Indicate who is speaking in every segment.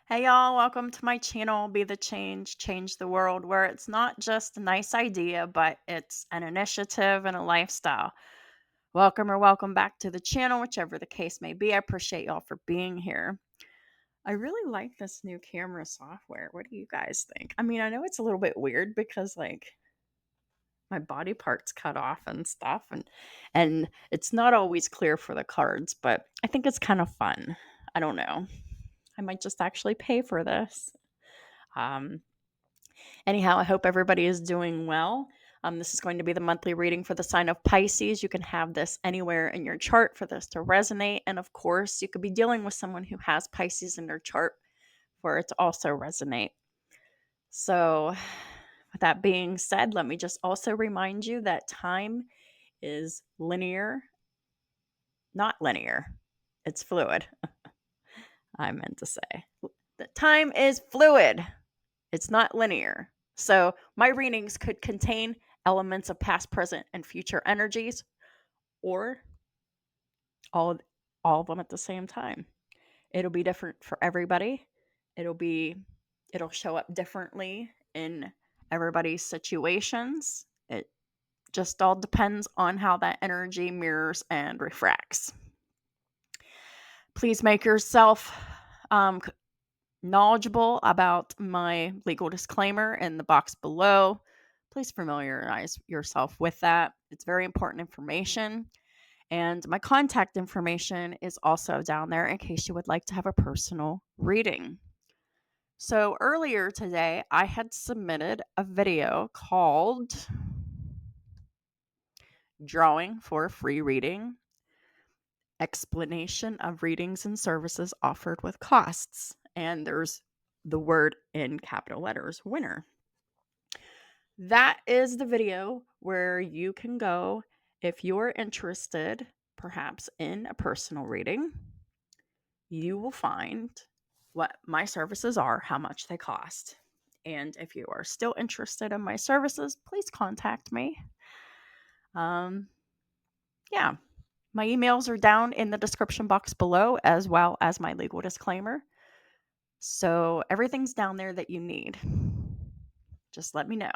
Speaker 1: Hey y'all, welcome to my channel, Be the Change, Change the World, where it's not just a nice idea, but it's an initiative and a lifestyle. Welcome back to the channel, whichever the case may be. I appreciate y'all for being here. I really like this new camera software. What do you guys think? I mean, I know it's a little bit weird because my body parts cut off and stuff and it's not always clear for the cards, but I think it's kind of fun. I don't know. I might just actually pay for this. Um, Anyhow, I hope everybody is doing well. This is going to be the monthly reading for the sign of Pisces. You can have this anywhere in your chart for this to resonate. And of course, you could be dealing with someone who has Pisces in their chart for it to also resonate. So, with that being said, let me just also remind you that time is linear, not linear, it's fluid. I meant to say that time is fluid. It's not linear. So my readings could contain elements of past, present, and future energies, or all all of them at the same time. It'll be different for everybody. It'll be it'll show up differently in everybody's situations. It just all depends on how that energy mirrors and refracts. Please make yourself knowledgeable about my legal disclaimer in the box below. Please familiarize yourself with that. It's very important information. And my contact information is also down there in case you would like to have a personal reading. So earlier today, I had submitted a video called Drawing for a Free Reading, Explanation of Readings and Services Offered with Costs. And there's the word in capital letters, winner. That is the video where you can go if you're interested, perhaps in a personal reading. You will find what my services are, how much they cost. And if you are still interested in my services, please contact me. Yeah, my emails are down in the description box below, as well as my legal disclaimer. So everything's down there that you need. Just let me know.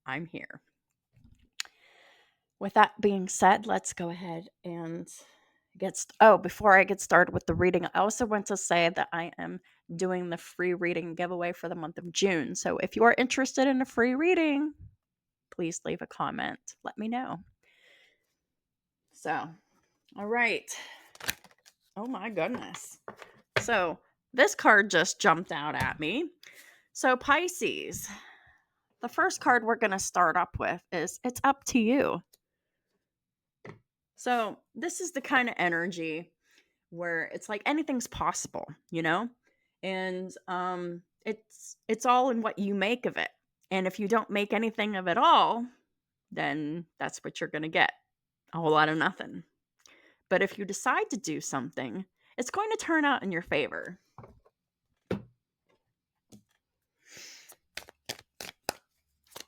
Speaker 1: I'm here. With that being said, let's go ahead and before I get started with the reading, I also want to say that I am doing the free reading giveaway for the month of June. So if you are interested in a free reading, please leave a comment. Let me know. So, all right. Oh my goodness. So, this card just jumped out at me. So, Pisces, the first card we're going to start up with is It's Up to You. So, this is the kind of energy where it's like anything's possible, you know? And it's all in what you make of it. And if you don't make anything of it all, then that's what you're going to get. A whole lot of nothing. But if you decide to do something, it's going to turn out in your favor.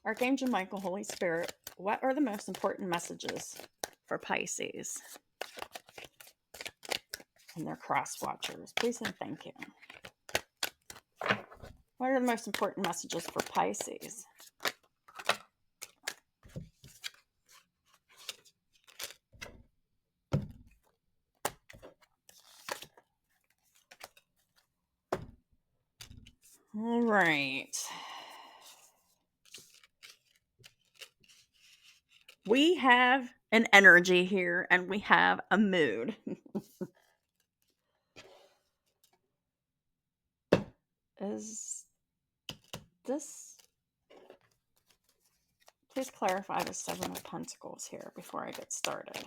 Speaker 1: Archangel Michael, Holy Spirit, what are the most important messages for Pisces and their cross watchers? Please and thank you. What are the most important messages for Pisces? All right. We have an energy here and we have a mood. Is this... Please clarify the Seven of Pentacles here before I get started.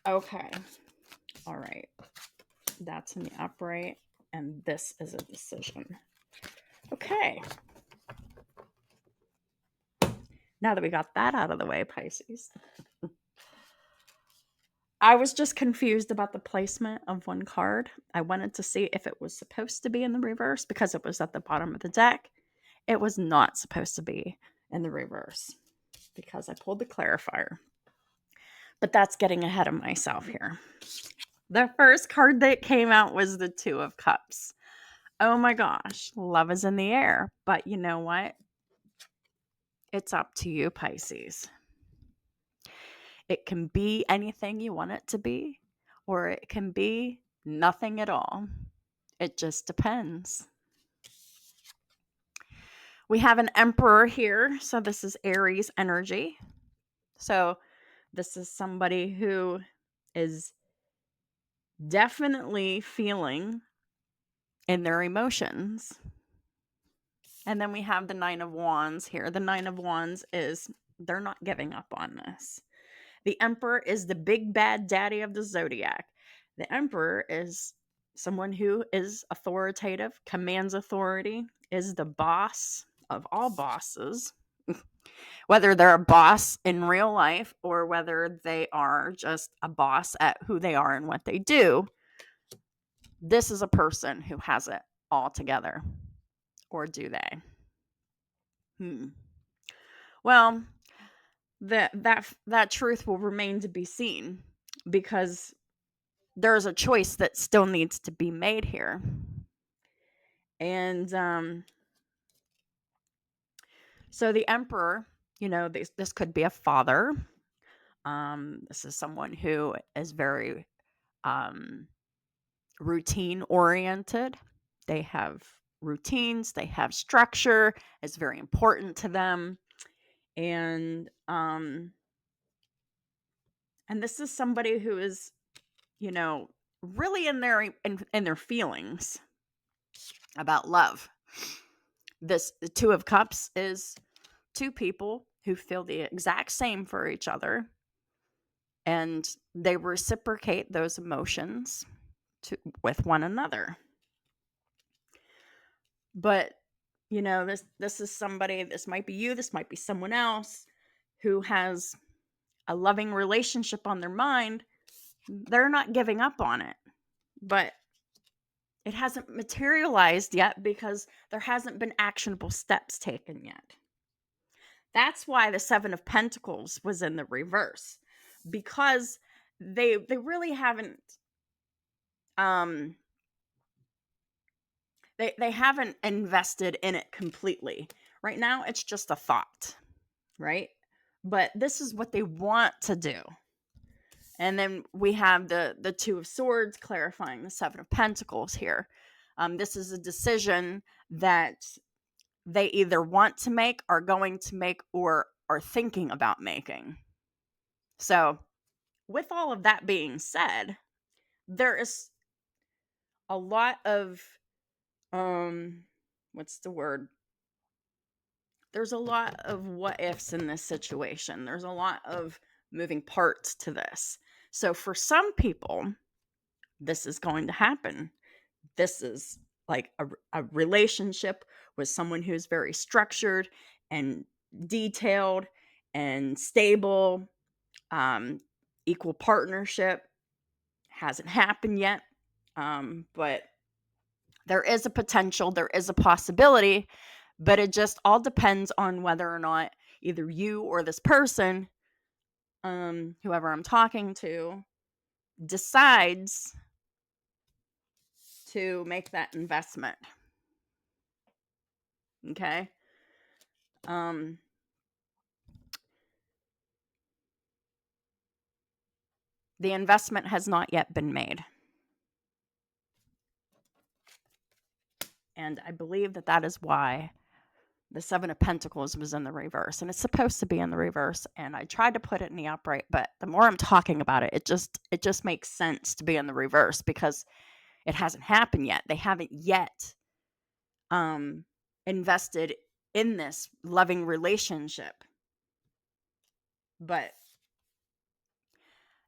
Speaker 1: Okay. All right. That's in the upright, and this is a decision. Okay. Now that we got that out of the way, Pisces, I was just confused about the placement of one card. I wanted to see if it was supposed to be in the reverse because it was at the bottom of the deck. It was not supposed to be in the reverse because I pulled the clarifier. But that's getting ahead of myself here. The first card that came out was the Two of Cups. Oh my gosh, love is in the air. But you know what? It's up to you, Pisces. It can be anything you want it to be, or it can be nothing at all. It just depends. We have an Emperor here. So this is Aries energy. So this is somebody who is definitely feeling in their emotions. And then we have the Nine of Wands here. The Nine of Wands is they're not giving up on this. The Emperor is the big bad daddy of the zodiac. The Emperor is someone who is authoritative, commands authority, is the boss of all bosses. Whether they're a boss in real life or whether they are just a boss at who they are and what they do, this is a person who has it all together. Or do they? Well, that truth will remain to be seen, because there's a choice that still needs to be made here. And so the Emperor, this could be a father. This is someone who is very routine oriented. They have routines, they have structure. It's very important to them. And this is somebody who is, really in their feelings about love. The Two of Cups is two people who feel the exact same for each other, and they reciprocate those emotions with one another. But this is somebody, this might be you, this might be someone else who has a loving relationship on their mind. They're not giving up on it, but it hasn't materialized yet because there hasn't been actionable steps taken yet. That's why the Seven of Pentacles was in the reverse, because they really haven't they haven't invested in it completely. Right now it's just a thought, right? But this is what they want to do. And then we have the Two of Swords clarifying the Seven of Pentacles here. This is a decision that they either want to make, are going to make, or are thinking about making. So, with all of that being said, there is a lot of what's the word? There's a lot of what ifs in this situation. There's a lot of moving parts to this. So for some people, this is going to happen. This is like a relationship with someone who's very structured and detailed and stable. Equal partnership hasn't happened yet, but there is a potential, there is a possibility, but it just all depends on whether or not either you or this person, whoever I'm talking to, decides to make that investment. Okay? The investment has not yet been made. And I believe that is why the Seven of Pentacles was in the reverse. And it's supposed to be in the reverse. And I tried to put it in the upright, but the more I'm talking about it, it just makes sense to be in the reverse, because it hasn't happened yet. They haven't yet invested in this loving relationship. But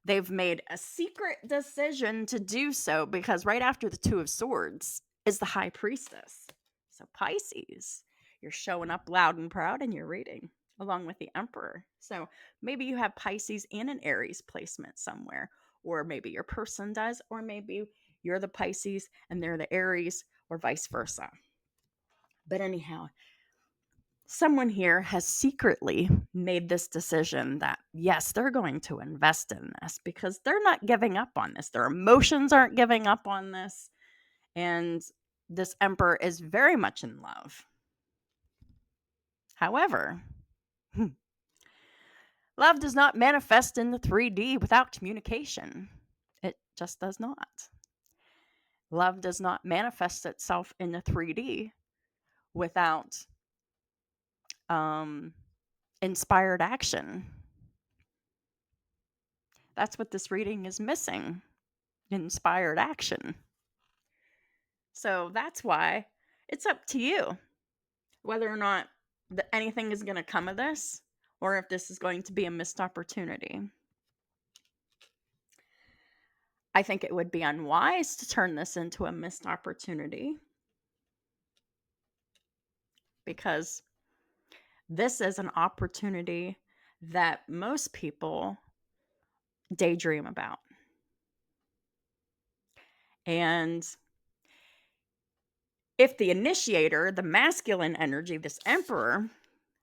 Speaker 1: they've made a secret decision to do so, because right after the Two of Swords is the High Priestess. So Pisces, you're showing up loud and proud in your reading, along with the Emperor. So maybe you have Pisces and an Aries placement somewhere, or maybe your person does, or maybe you're the Pisces and they're the Aries, or vice versa. But anyhow, someone here has secretly made this decision that, yes, they're going to invest in this because they're not giving up on this. Their emotions aren't giving up on this. And this emperor is very much in love. However, love does not manifest in the 3D without communication. It just does not. Love does not manifest itself in the 3D without inspired action. That's what this reading is missing, inspired action. So that's why it's up to you whether or not anything is going to come of this or if this is going to be a missed opportunity. I think it would be unwise to turn this into a missed opportunity because this is an opportunity that most people daydream about. And if the initiator, the masculine energy, this emperor,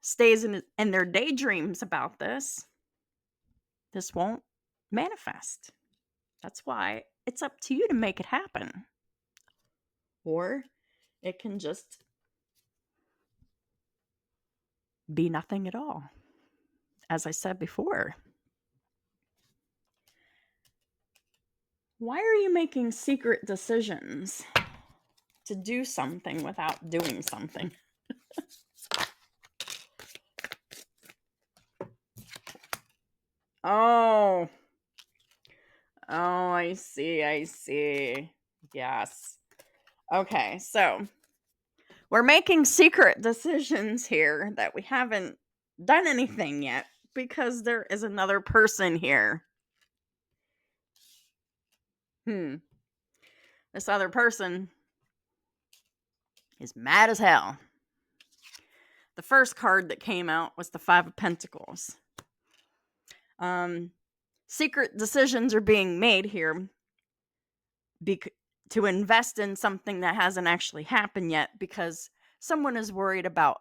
Speaker 1: stays in their daydreams about this, this won't manifest. That's why it's up to you to make it happen. Or it can just be nothing at all. As I said before, why are you making secret decisions to do something without doing something? Oh, I see. Yes. Okay, so we're making secret decisions here that we haven't done anything yet because there is another person here. This other person is mad as hell. The first card that came out was the Five of Pentacles. Secret decisions are being made here to invest in something that hasn't actually happened yet because someone is worried about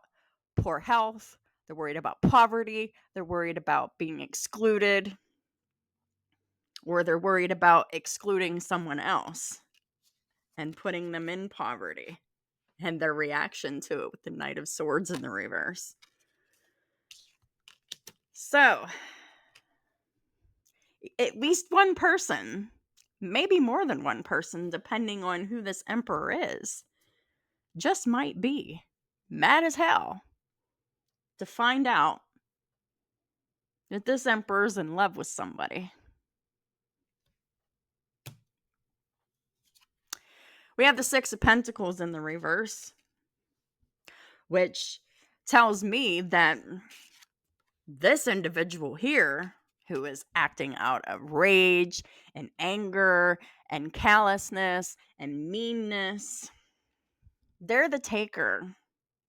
Speaker 1: poor health, they're worried about poverty, they're worried about being excluded, or they're worried about excluding someone else and putting them in poverty, and their reaction to it with the Knight of Swords in the reverse. So, at least one person, maybe more than one person, depending on who this emperor is, just might be mad as hell to find out that this emperor's in love with somebody. We have the Six of Pentacles in the reverse, which tells me that this individual here, who is acting out of rage and anger and callousness and meanness, they're the taker.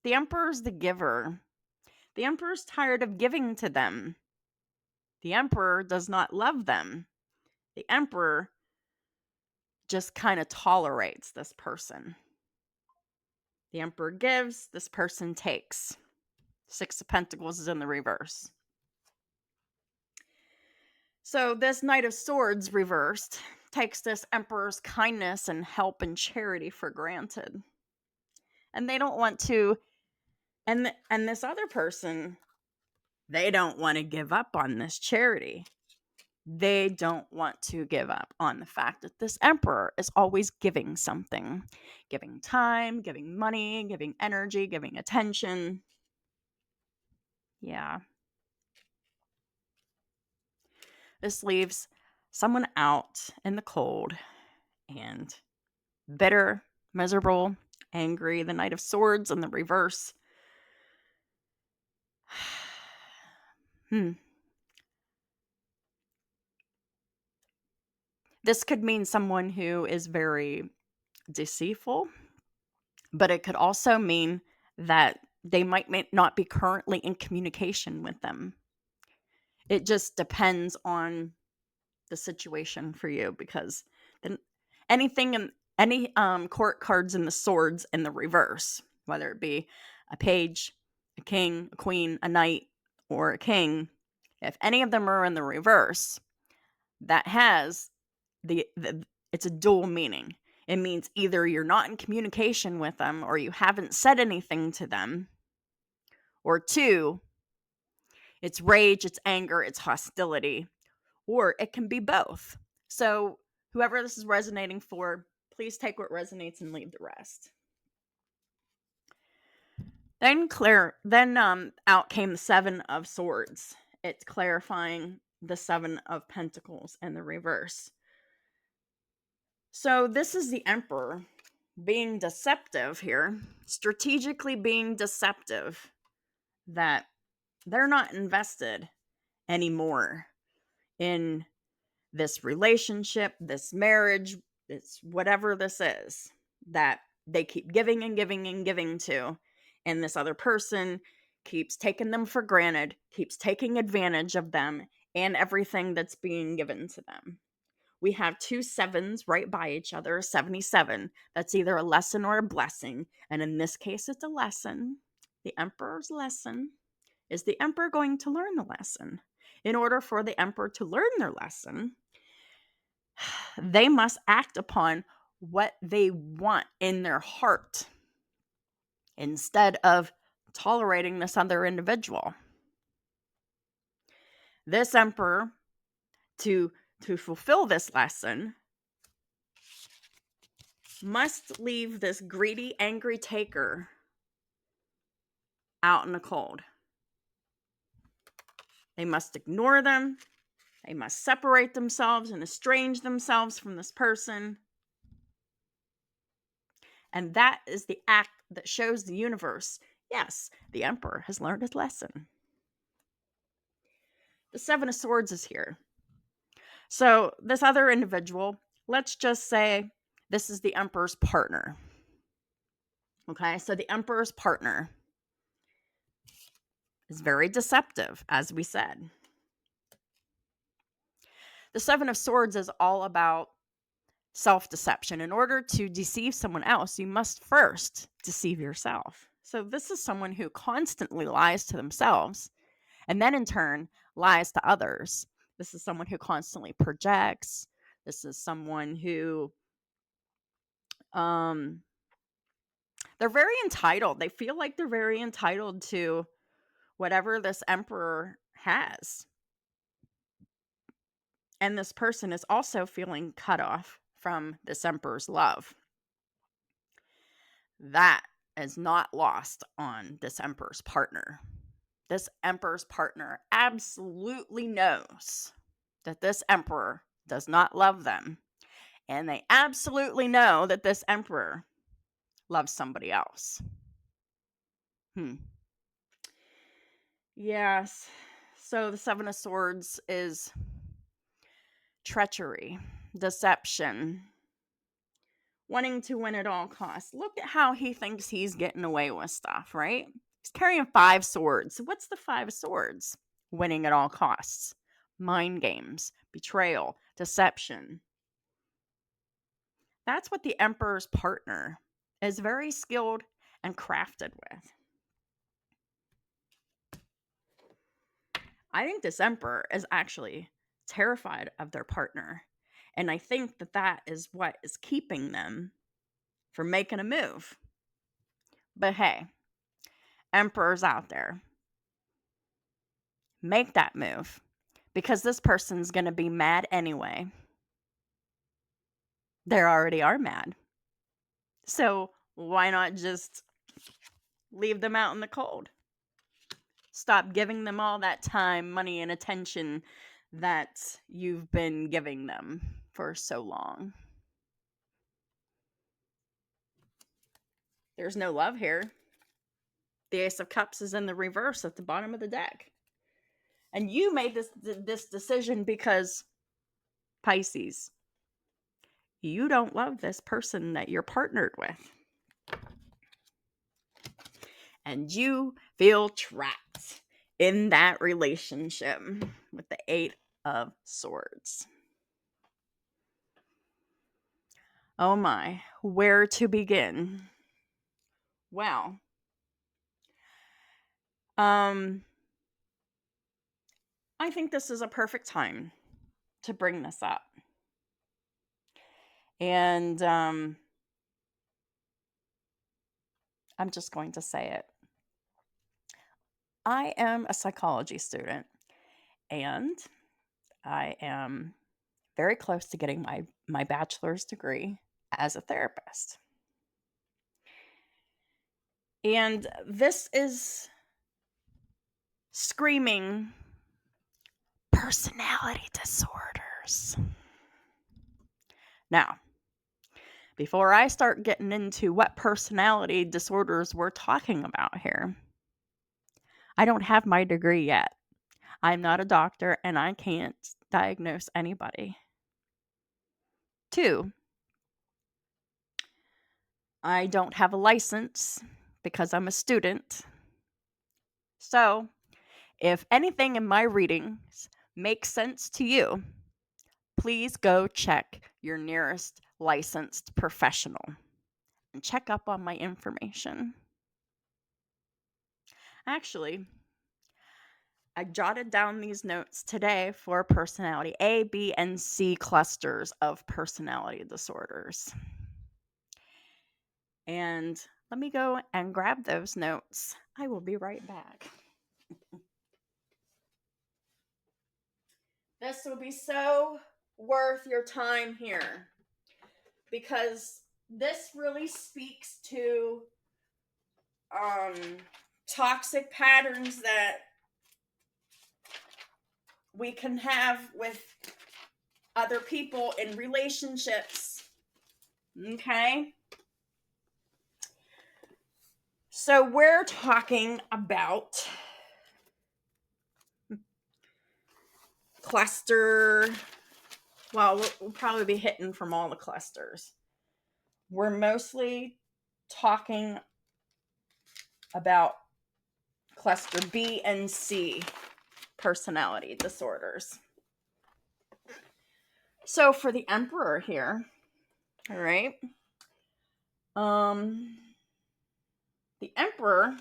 Speaker 1: The emperor's the giver. The emperor's tired of giving to them. The emperor does not love them. The emperor just kind of tolerates this person. The emperor gives, this person takes. Six of Pentacles is in the reverse. So this Knight of Swords reversed takes this emperor's kindness and help and charity for granted. And they don't want to, and this other person, they don't want to give up on this charity. They don't want to give up on the fact that this emperor is always giving something. Giving time, giving money, giving energy, giving attention. Yeah. This leaves someone out in the cold and bitter, miserable, angry. The Knight of Swords in the reverse. This could mean someone who is very deceitful, but it could also mean that they might not be currently in communication with them. It just depends on the situation for you, because then anything in any court cards in the swords in the reverse, whether it be a page, a king, a queen, a knight, or a king, if any of them are in the reverse, that has it's a dual meaning. It means either you're not in communication with them or you haven't said anything to them, or two, it's rage, it's anger, it's hostility, or it can be both. So whoever this is resonating for, please take what resonates and leave the rest. Then out came the Seven of Swords. It's clarifying the Seven of Pentacles in the reverse. So this is the Emperor being deceptive here, strategically being deceptive, that they're not invested anymore in this relationship, this marriage, it's whatever this is, that they keep giving and giving and giving to, and this other person keeps taking them for granted, keeps taking advantage of them and everything that's being given to them. We have two sevens right by each other, 77. That's either a lesson or a blessing, and in this case it's a lesson. The Emperor's lesson. Is the Emperor going to learn the lesson? In order for the Emperor to learn their lesson, they must act upon what they want in their heart instead of tolerating this other individual. This Emperor, to fulfill this lesson, must leave this greedy, angry taker out in the cold. They must ignore them. They must separate themselves and estrange themselves from this person. And that is the act that shows the universe, yes, the Emperor has learned his lesson. The Seven of Swords is here. So this other individual, let's just say this is the Emperor's partner. Okay, so the Emperor's partner is very deceptive, as we said. The Seven of Swords is all about self-deception. In order to deceive someone else, you must first deceive yourself. So this is someone who constantly lies to themselves and then in turn lies to others. This is someone who constantly projects. This is someone who they're very entitled. They feel like they're very entitled to whatever this Emperor has. And this person is also feeling cut off from this Emperor's love. That is not lost on this Emperor's partner. This Emperor's partner absolutely knows that this Emperor does not love them. And they absolutely know that this Emperor loves somebody else. Yes. So the Seven of Swords is treachery, deception, wanting to win at all costs. Look at how he thinks he's getting away with stuff, right? He's carrying 5 swords. What's the 5 swords? Winning at all costs. Mind games, betrayal, deception. That's what the Emperor's partner is very skilled and crafted with. I think this Emperor is actually terrified of their partner. And I think that that is what is keeping them from making a move. But hey, Emperors out there, make that move, because this person's going to be mad anyway. They already are mad. So why not just leave them out in the cold? Stop giving them all that time, money, and attention that you've been giving them for so long. There's no love here. The Ace of Cups is in the reverse at the bottom of the deck. And you made this decision because, Pisces, you don't love this person that you're partnered with. And you feel trapped in that relationship with the 8 of Swords. Oh my, where to begin? Well, I think this is a perfect time to bring this up. And I'm just going to say it. I am a psychology student, and I am very close to getting my bachelor's degree as a therapist. And this is screaming personality disorders. Now, before I start getting into what personality disorders we're talking about here, I don't have my degree yet. I'm not a doctor and I can't diagnose anybody. 2, I don't have a license because I'm a student. So, if anything in my readings makes sense to you, please go check your nearest licensed professional and check up on my information. Actually, I jotted down these notes today for personality A, B, and C clusters of personality disorders. And let me go and grab those notes. I will be right back. This will be so worth your time here because this really speaks to toxic patterns that we can have with other people in relationships. Okay? So we're talking about cluster. Well, we'll probably be hitting from all the clusters. We're mostly talking about cluster B and C personality disorders. So for the emperor here, all right, the emperor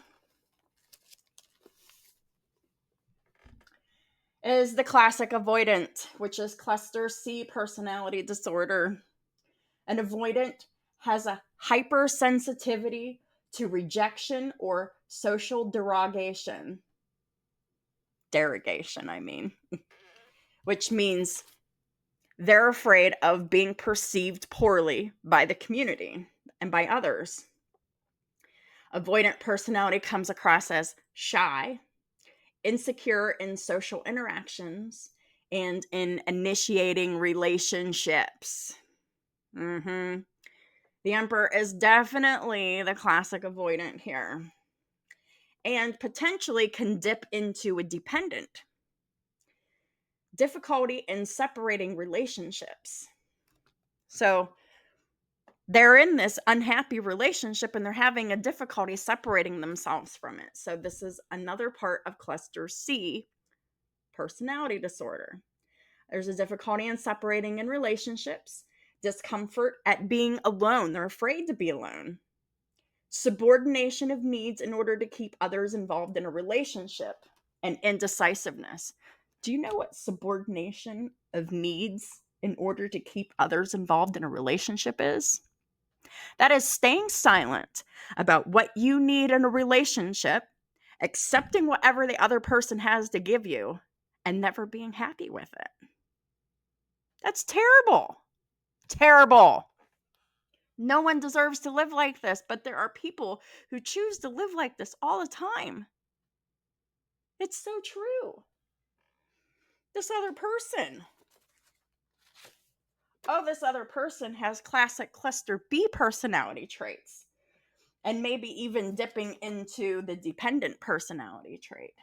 Speaker 1: is the classic avoidant, which is cluster C personality disorder. An avoidant has a hypersensitivity to rejection or social derogation. Derogation, I mean. Which means they're afraid of being perceived poorly by the community and by others. Avoidant personality comes across as shy, insecure in social interactions, and in initiating relationships. The emperor is definitely the classic avoidant here, and potentially can dip into a dependent. Difficulty in separating relationships. So they're in this unhappy relationship and they're having a difficulty separating themselves from it. So this is another part of cluster C personality disorder. There's a difficulty in separating in relationships, discomfort at being alone. They're afraid to be alone. Subordination of needs in order to keep others involved in a relationship, and indecisiveness. Do you know what subordination of needs in order to keep others involved in a relationship is? That is staying silent about what you need in a relationship, accepting whatever the other person has to give you, and never being happy with it. That's terrible. Terrible. No one deserves to live like this, but there are people who choose to live like this all the time. It's so true. This other person has classic cluster B personality traits and maybe even dipping into the dependent personality trait.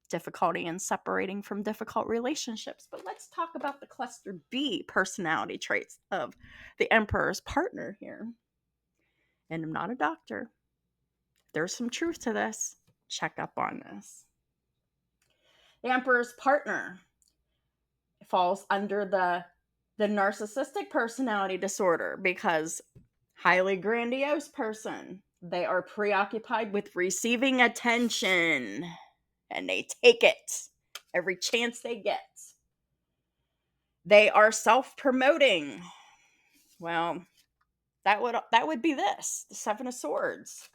Speaker 1: Difficulty in separating from difficult relationships. But let's talk about the cluster B personality traits of the emperor's partner here. And I'm not a doctor. There's some truth to this. Check up on this. The emperor's partner falls under the narcissistic personality disorder because highly grandiose person, They are preoccupied with receiving attention, and they take it every chance they get. They are self-promoting. Well, that would be this, the Seven of Swords.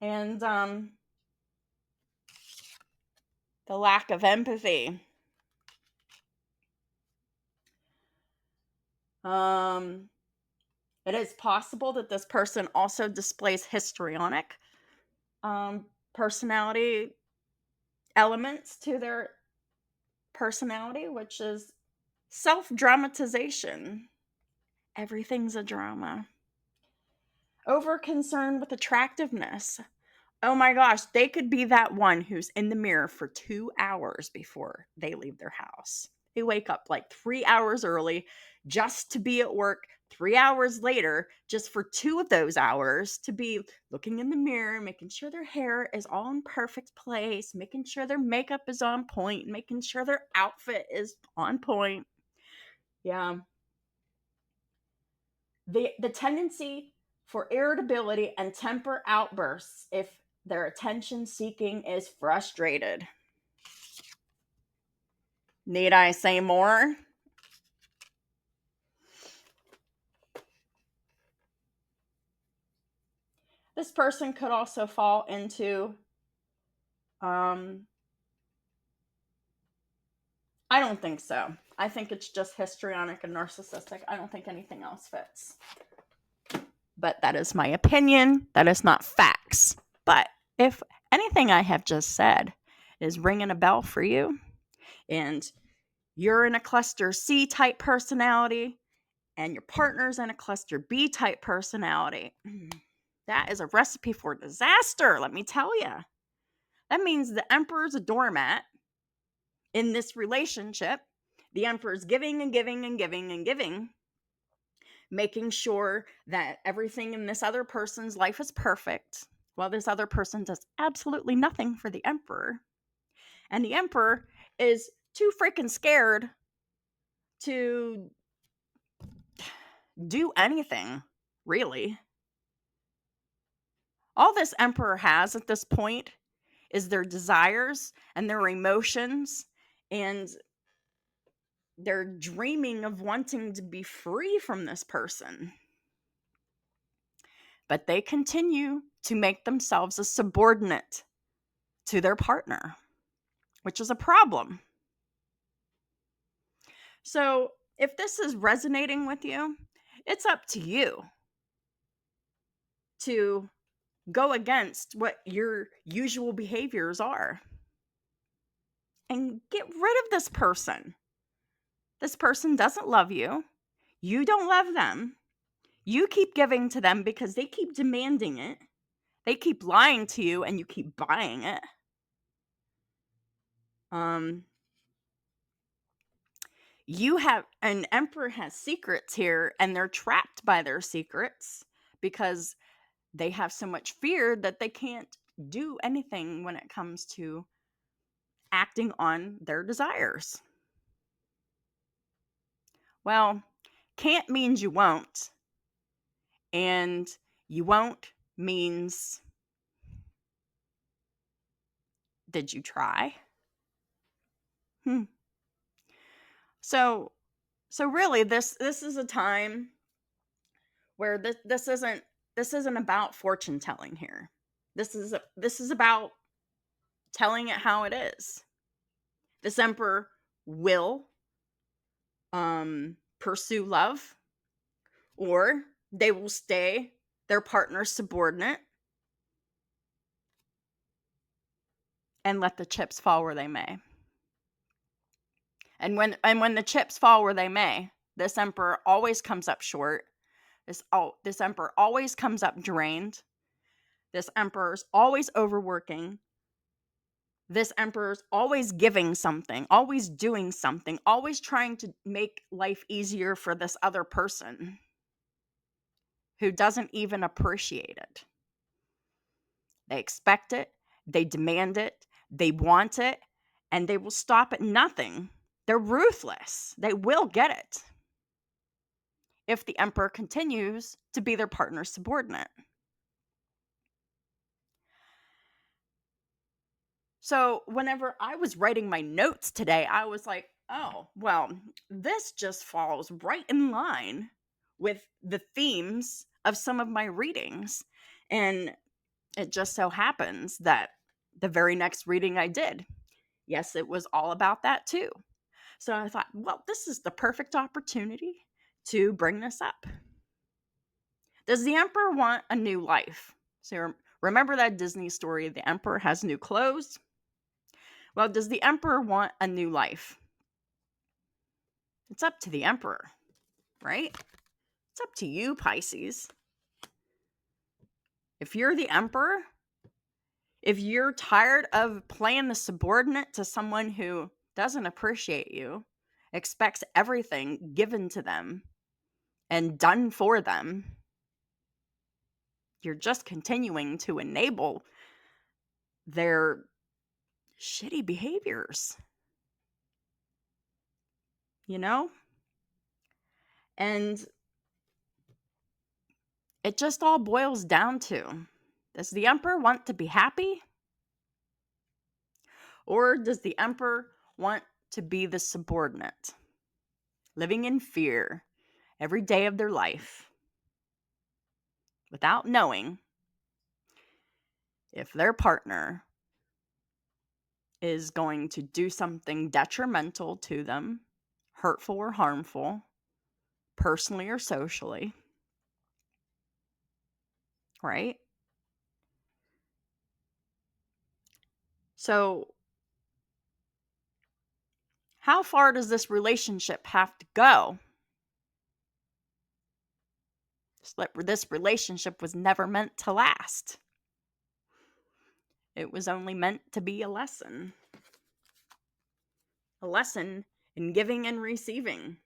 Speaker 1: And the lack of empathy. It is possible that this person also displays histrionic personality elements to their personality, which is self-dramatization. Everything's a drama. Over concern with attractiveness. Oh my gosh, they could be that one who's in the mirror for 2 hours before they leave their house. They wake up like 3 hours early just to be at work 3 hours later, just for 2 of those hours to be looking in the mirror, making sure their hair is all in perfect place, making sure their makeup is on point, making sure their outfit is on point. Yeah. The tendency for irritability and temper outbursts if their attention seeking is frustrated. Need I say more? This person could also fall into I don't think so. I think it's just histrionic and narcissistic. I don't think anything else fits. But that is my opinion. That is not facts. But if anything I have just said is ringing a bell for you, and you're in a cluster C type personality, and your partner's in a cluster B type personality, that is a recipe for disaster, let me tell you. That means the emperor's a doormat in this relationship. The emperor's giving and giving and giving and giving, making sure that everything in this other person's life is perfect, while this other person does absolutely nothing for the emperor. And the emperor is too freaking scared to do anything, really. All this emperor has at this point is their desires and their emotions, and they're dreaming of wanting to be free from this person. But they continue to make themselves a subordinate to their partner, which is a problem. So if this is resonating with you, it's up to you to go against what your usual behaviors are and get rid of this person. This person doesn't love you. You don't love them. You keep giving to them because they keep demanding it. They keep lying to you and you keep buying it. You have an emperor has secrets here, and they're trapped by their secrets because they have so much fear that they can't do anything when it comes to acting on their desires. Well, can't means you won't. And you won't means, did you try? So really this is a time where this isn't about fortune telling here. This is about telling it how it is. This emperor will pursue love, or they will stay their partner's subordinate and let the chips fall where they may. And when the chips fall where they may, this emperor always comes up short. This emperor always comes up drained. This emperor's always overworking. This emperor's always giving something, always doing something, always trying to make life easier for this other person who doesn't even appreciate it. They expect it, they demand it, they want it, and they will stop at nothing. They're ruthless. They will get it if the emperor continues to be their partner's subordinate. So, whenever I was writing my notes today, I was like, oh, well, this just falls right in line with the themes of some of my readings. And it just so happens that the very next reading I did, yes, it was all about that too. So I thought, well, this is the perfect opportunity to bring this up. Does the emperor want a new life? So remember that Disney story, the emperor has new clothes? Well, does the emperor want a new life? It's up to the emperor, right? It's up to you, Pisces. If you're the emperor, if you're tired of playing the subordinate to someone who doesn't appreciate you, expects everything given to them and done for them, you're just continuing to enable their shitty behaviors, you know? And it just all boils down to, does the emperor want to be happy? Or does the emperor want to be the subordinate, living in fear every day of their life without knowing if their partner is going to do something detrimental to them, hurtful or harmful, personally or socially, right? So, how far does this relationship have to go? This relationship was never meant to last. It was only meant to be a lesson in giving and receiving,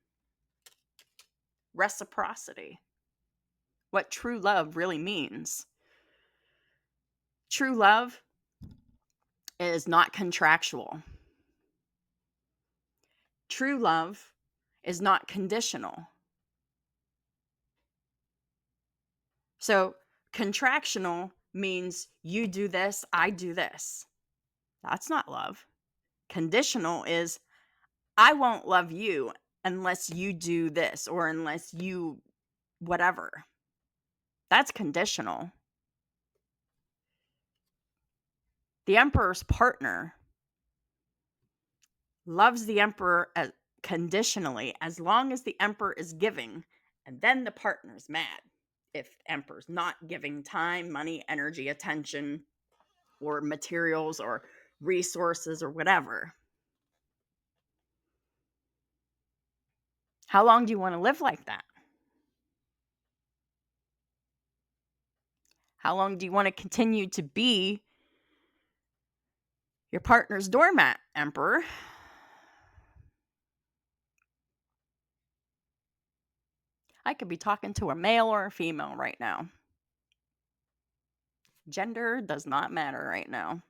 Speaker 1: reciprocity, what true love really means. True love is not contractual. True love is not conditional. So, contractional means you do this, I do this. That's not love. Conditional is I won't love you unless you do this or unless you whatever. That's conditional. The emperor's partner loves the emperor conditionally as long as the emperor is giving, and then the partner's mad if the emperor's not giving time, money, energy, attention, or materials or resources or whatever. How long do you want to live like that? How long do you want to continue to be your partner's doormat, emperor? I could be talking to a male or a female right now. Gender does not matter right now.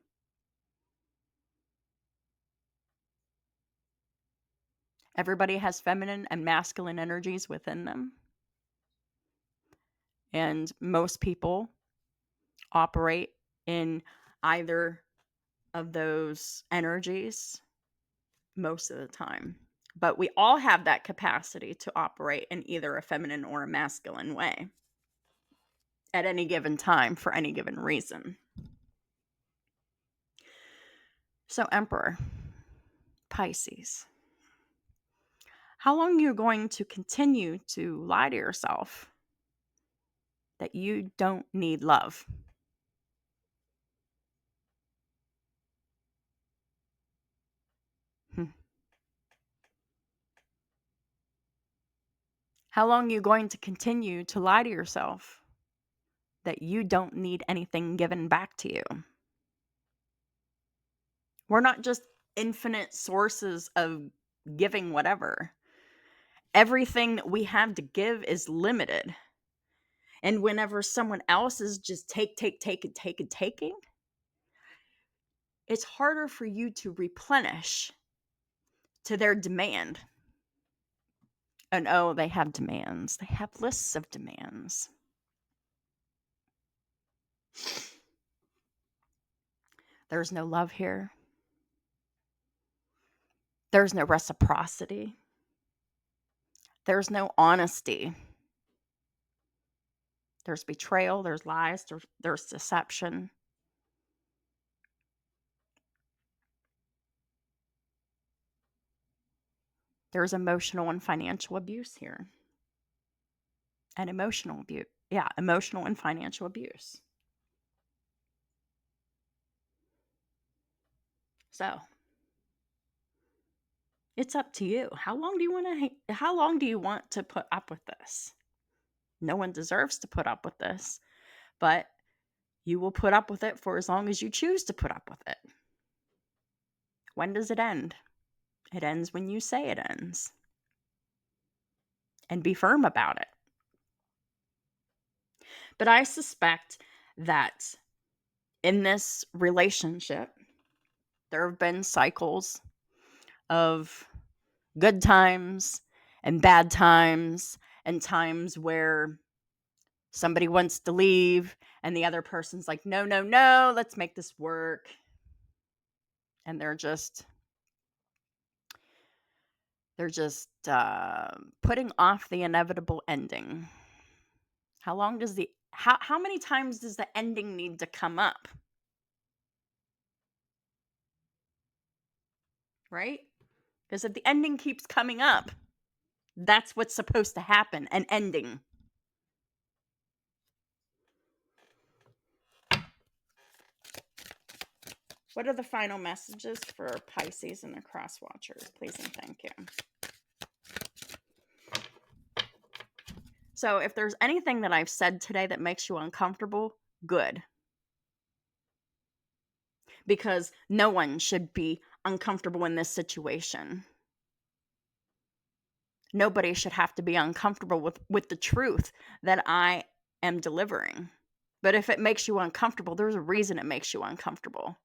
Speaker 1: Everybody has feminine and masculine energies within them. And most people operate in either of those energies most of the time. But we all have that capacity to operate in either a feminine or a masculine way at any given time for any given reason. So, Emperor, Pisces, how long are you going to continue to lie to yourself that you don't need love? How long are you going to continue to lie to yourself that you don't need anything given back to you? We're not just infinite sources of giving whatever. Everything that we have to give is limited. And whenever someone else is just taking, it's harder for you to replenish to their demand. And oh, they have demands. They have lists of demands. There's no love here. There's no reciprocity. There's no honesty. There's betrayal, there's lies, there's deception. There's emotional and financial abuse here. And emotional abuse. Yeah, emotional and financial abuse. So, it's up to you. How long do you want to put up with this? No one deserves to put up with this, but you will put up with it for as long as you choose to put up with it. When does it end? It ends when you say it ends. And be firm about it. But I suspect that in this relationship, there have been cycles of good times and bad times, and times where somebody wants to leave and the other person's like, no, no, no, let's make this work. And they're just putting off the inevitable ending. How many times does the ending need to come up? Right? Because if the ending keeps coming up, that's what's supposed to happen, an ending. What are the final messages for Pisces and the cross watchers? Please and thank you. So if there's anything that I've said today that makes you uncomfortable, good. Because no one should be uncomfortable in this situation. Nobody should have to be uncomfortable with the truth that I am delivering. But if it makes you uncomfortable, there's a reason it makes you uncomfortable.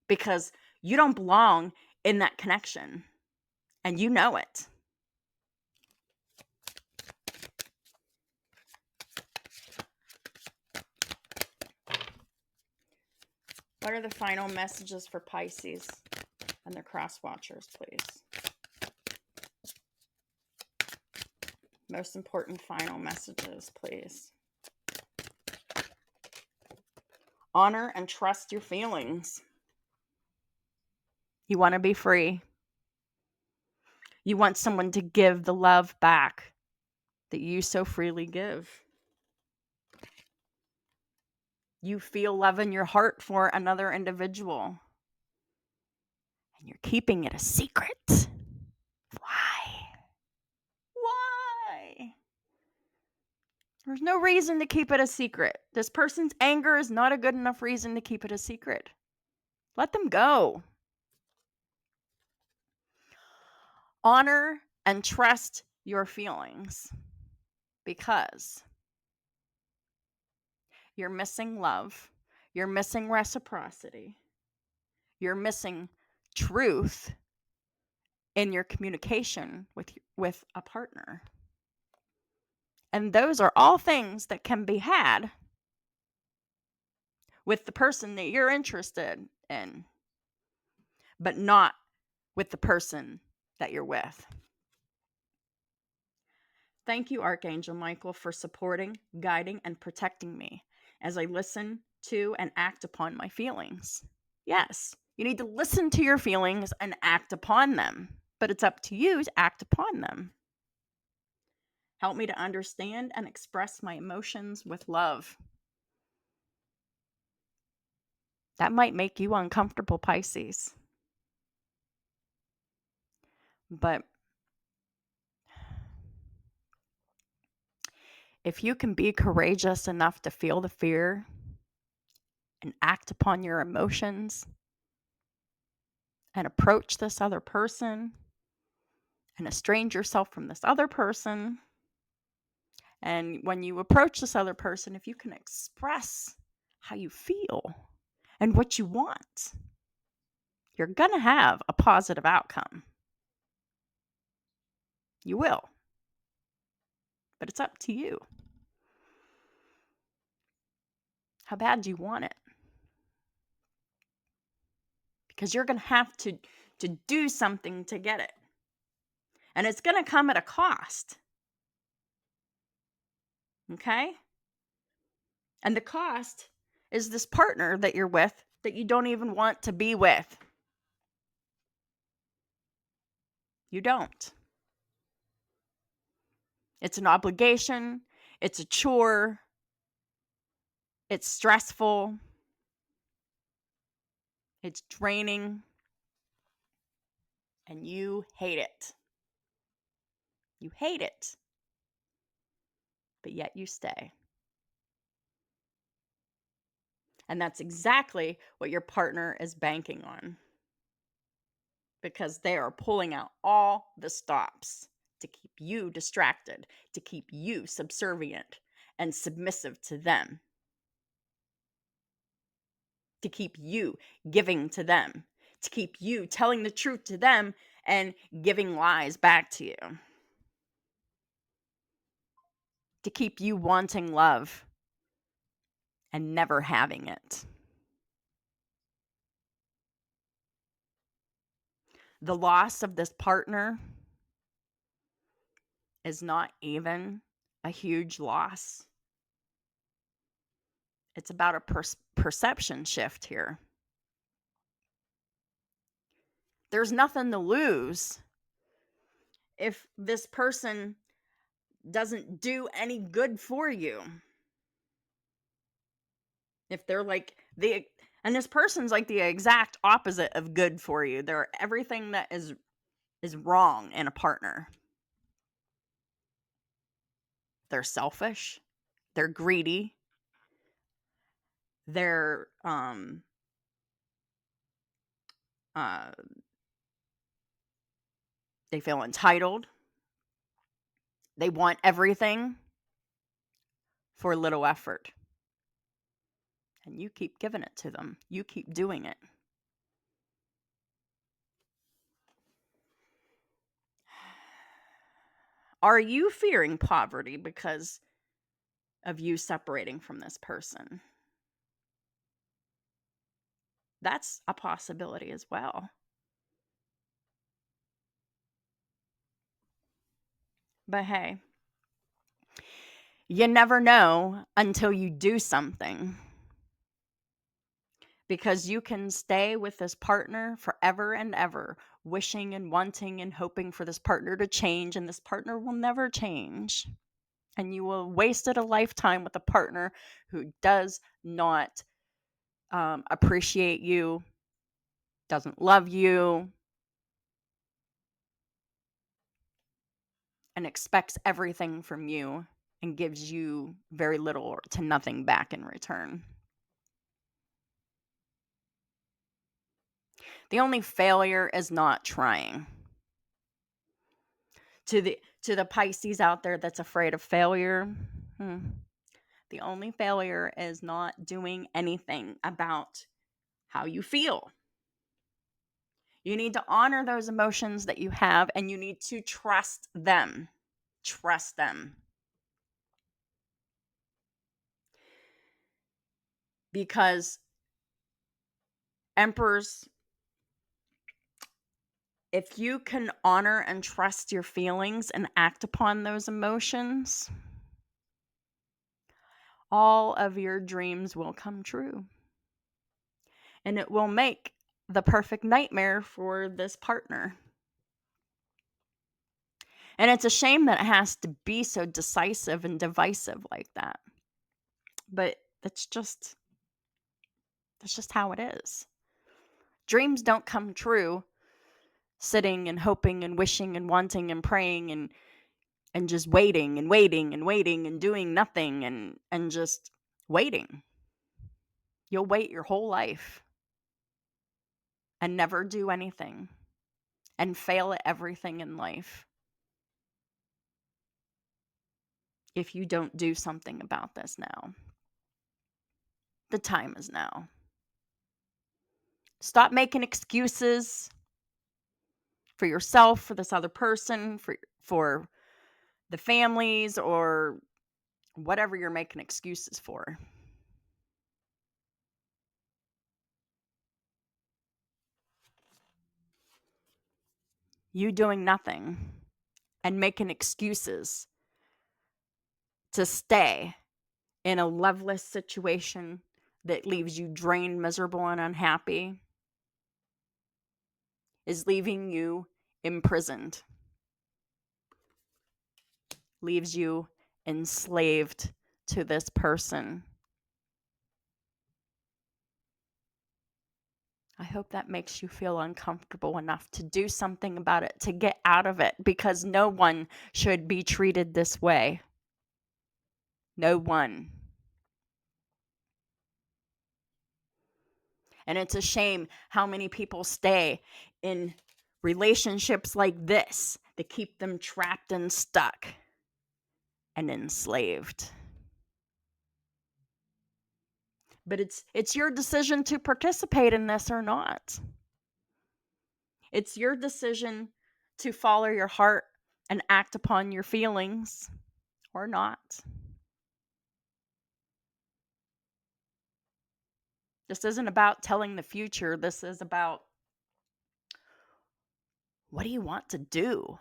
Speaker 1: Because you don't belong in that connection. And you know it. What are the final messages for Pisces and their cross watchers, please? Most important final messages, please. Honor and trust your feelings. You want to be free. You want someone to give the love back that you so freely give. You feel love in your heart for another individual. And you're keeping it a secret. Why? Why? There's no reason to keep it a secret. This person's anger is not a good enough reason to keep it a secret. Let them go. Honor and trust your feelings, because you're missing love. You're missing reciprocity. You're missing truth in your communication with a partner. And those are all things that can be had with the person that you're interested in, but not with the person that you're with. Thank you, Archangel Michael, for supporting, guiding, and protecting me as I listen to and act upon my feelings. Yes, you need to listen to your feelings and act upon them, but it's up to you to act upon them. Help me to understand and express my emotions with love. That might make you uncomfortable, Pisces. But if you can be courageous enough to feel the fear and act upon your emotions and approach this other person and estrange yourself from this other person, and when you approach this other person, if you can express how you feel and what you want, you're going to have a positive outcome. You will. But it's up to you. How bad do you want it? Because you're going to have to to do something to get it. And it's going to come at a cost. Okay? And the cost is this partner that you're with that you don't even want to be with. You don't. It's an obligation. It's a chore. It's stressful. It's draining. And you hate it. You hate it. But yet you stay. And that's exactly what your partner is banking on. Because they are pulling out all the stops to keep you distracted, to keep you subservient and submissive to them, to keep you giving to them, to keep you telling the truth to them and giving lies back to you, to keep you wanting love and never having it. The loss of this partner is not even a huge loss. It's about a perception shift here. There's nothing to lose if this person doesn't do any good for you. If they're like and this person's like the exact opposite of good for you. They're everything that is wrong in a partner. They're selfish. They're greedy. They're they feel entitled. They want everything for little effort. And you keep giving it to them. You keep doing it. Are you fearing poverty because of you separating from this person? That's a possibility as well. But hey, you never know until you do something. Because you can stay with this partner forever and ever, wishing and wanting and hoping for this partner to change, and this partner will never change. And you will have wasted a lifetime with a partner who does not appreciate you, doesn't love you, and expects everything from you and gives you very little to nothing back in return. The only failure is not trying. To the Pisces out there that's afraid of failure, the only failure is not doing anything about how you feel. You need to honor those emotions that you have, and you need to trust them. Trust them. Because Emperors, if you can honor and trust your feelings and act upon those emotions, all of your dreams will come true. And it will make the perfect nightmare for this partner. And it's a shame that it has to be so decisive and divisive like that. But that's just how it is. Dreams don't come true sitting and hoping and wishing and wanting and praying and just waiting and waiting and waiting and doing nothing and just waiting. You'll wait your whole life and never do anything and fail at everything in life if you don't do something about this now. The time is now. Stop making excuses for yourself, for this other person, for the families, or whatever you're making excuses for. you doing nothing and making excuses to stay in a loveless situation that leaves you drained, miserable, and unhappy is leaving you imprisoned, leaves you enslaved to this person. I hope that makes you feel uncomfortable enough to do something about it, to get out of it, because no one should be treated this way. No one. And it's a shame how many people stay in relationships like this that keep them trapped and stuck and enslaved. But it's your decision to participate in this or not. It's your decision to follow your heart and act upon your feelings or not. This isn't about telling the future. This is about, what do you want to do?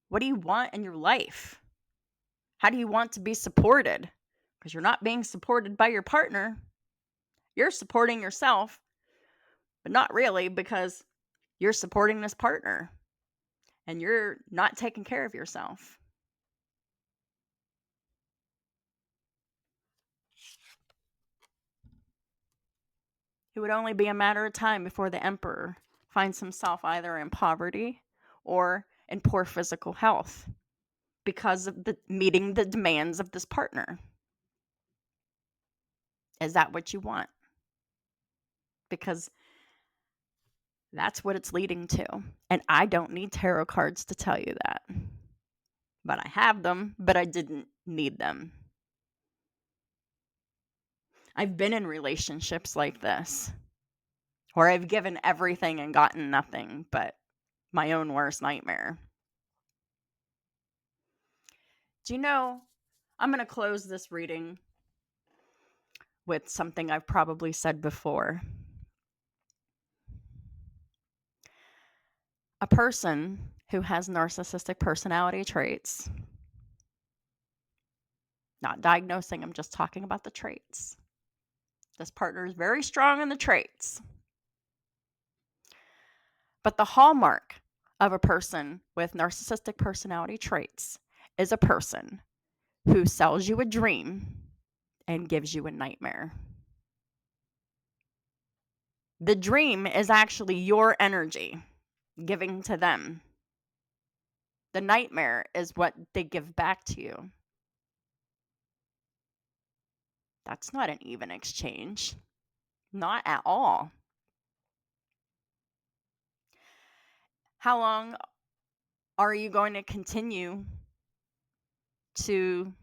Speaker 1: What do you want in your life? How do you want to be supported? Because you're not being supported by your partner. You're supporting yourself, but not really, because you're supporting this partner and you're not taking care of yourself. It would only be a matter of time before the emperor finds himself either in poverty or in poor physical health because of meeting the demands of this partner. Is that what you want? Because that's what it's leading to. And I don't need tarot cards to tell you that. But I have them, but I didn't need them. I've been in relationships like this, where I've given everything and gotten nothing but my own worst nightmare. Do you know, I'm going to close this reading with something I've probably said before. A person who has narcissistic personality traits, not diagnosing, I'm just talking about the traits. This partner is very strong in the traits. But the hallmark of a person with narcissistic personality traits is a person who sells you a dream and gives you a nightmare. The dream is actually your energy giving to them. The nightmare is what they give back to you. That's not an even exchange. Not at all. How long are you going to continue to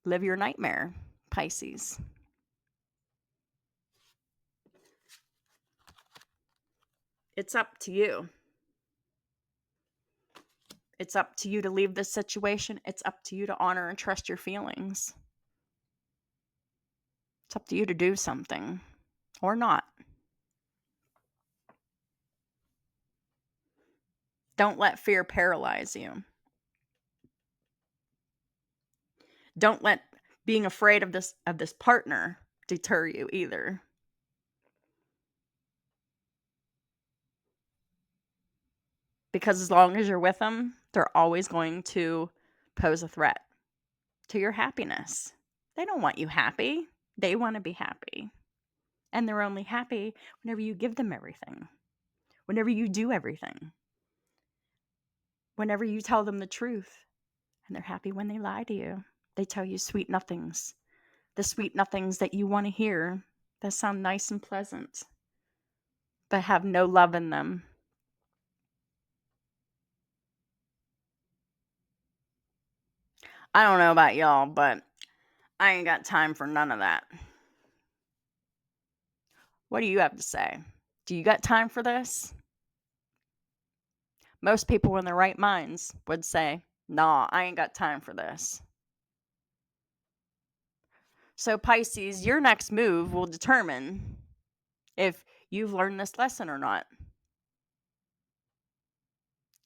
Speaker 1: live your nightmare, Pisces? It's up to you. It's up to you to leave this situation. It's up to you to honor and trust your feelings. It's up to you to do something or not. Don't let fear paralyze you. Don't let being afraid of this partner deter you either. Because as long as you're with them, they're always going to pose a threat to your happiness. They don't want you happy. They want to be happy. And they're only happy whenever you give them everything, whenever you do everything, whenever you tell them the truth. And they're happy when they lie to you. They tell you sweet nothings, the sweet nothings that you want to hear, that sound nice and pleasant, but have no love in them. I don't know about y'all, but I ain't got time for none of that. What do you have to say? Do you got time for this? Most people in their right minds would say, nah, I ain't got time for this. So Pisces, your next move will determine if you've learned this lesson or not.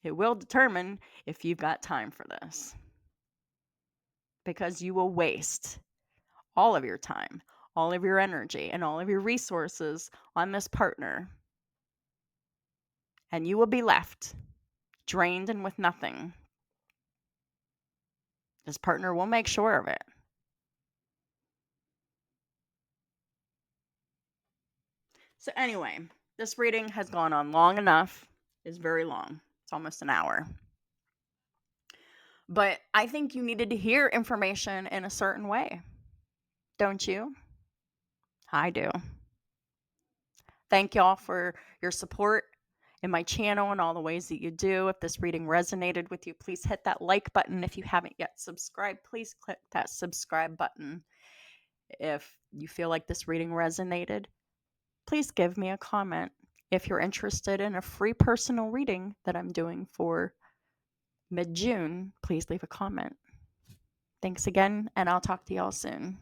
Speaker 1: It will determine if you've got time for this, because you will waste all of your time, all of your energy, and all of your resources on this partner, and you will be left drained and with nothing. This partner will make sure of it. So anyway, this reading has gone on long enough. It's very long. It's almost an hour. But I think you needed to hear information in a certain way. Don't you? I do. Thank y'all for your support in my channel and all the ways that you do. If this reading resonated with you, please hit that like button. If you haven't yet subscribed, please click that subscribe button. If you feel like this reading resonated, please give me a comment. If you're interested in a free personal reading that I'm doing for mid-June, please leave a comment. Thanks again, and I'll talk to y'all soon.